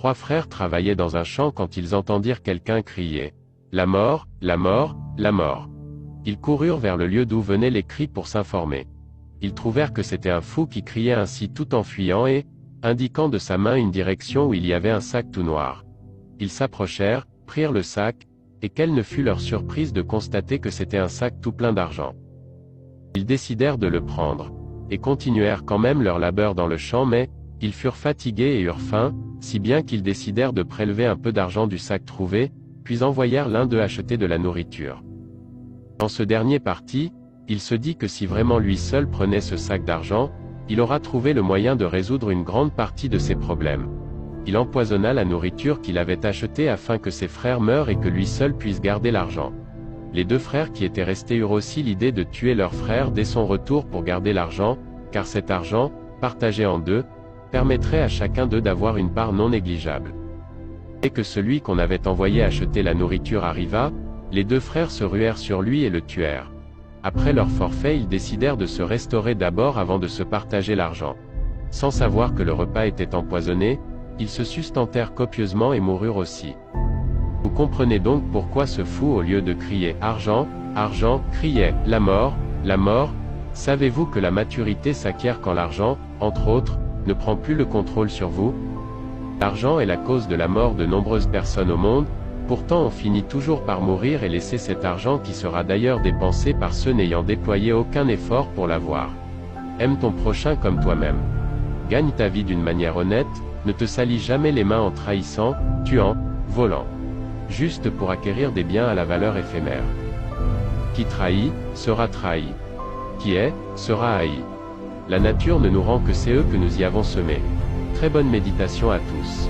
3 frères travaillaient dans un champ quand ils entendirent quelqu'un crier « La mort, la mort, la mort !» Ils coururent vers le lieu d'où venaient les cris pour s'informer. Ils trouvèrent que c'était un fou qui criait ainsi tout en fuyant et, indiquant de sa main une direction où il y avait un sac tout noir. Ils s'approchèrent, prirent le sac, et quelle ne fut leur surprise de constater que c'était un sac tout plein d'argent. Ils décidèrent de le prendre, et continuèrent quand même leur labeur dans le champ mais, ils furent fatigués et eurent faim, si bien qu'ils décidèrent de prélever un peu d'argent du sac trouvé, puis envoyèrent l'un d'eux acheter de la nourriture. Quand ce dernier partit, il se dit que si vraiment lui seul prenait ce sac d'argent, il aura trouvé le moyen de résoudre une grande partie de ses problèmes. Il empoisonna la nourriture qu'il avait achetée afin que ses frères meurent et que lui seul puisse garder l'argent. Les 2 frères qui étaient restés eurent aussi l'idée de tuer leur frère dès son retour pour garder l'argent, car cet argent, partagé en 2, permettrait à chacun d'eux d'avoir une part non négligeable. Dès que celui qu'on avait envoyé acheter la nourriture arriva, les 2 frères se ruèrent sur lui et le tuèrent. Après leur forfait, ils décidèrent de se restaurer d'abord avant de se partager l'argent. Sans savoir que le repas était empoisonné, ils se sustentèrent copieusement et moururent aussi. Vous comprenez donc pourquoi ce fou, au lieu de crier « Argent, argent », criait « La mort, la mort ». Savez-vous que la maturité s'acquiert quand l'argent, entre autres, ne prend plus le contrôle sur vous? L'argent est la cause de la mort de nombreuses personnes au monde, pourtant on finit toujours par mourir et laisser cet argent qui sera d'ailleurs dépensé par ceux n'ayant déployé aucun effort pour l'avoir. Aime ton prochain comme toi-même. Gagne ta vie d'une manière honnête, ne te salis jamais les mains en trahissant, tuant, volant. Juste pour acquérir des biens à la valeur éphémère. Qui trahit, sera trahi. Qui est, sera haï. La nature ne nous rend que c'est eux que nous y avons semés. Très bonne méditation à tous.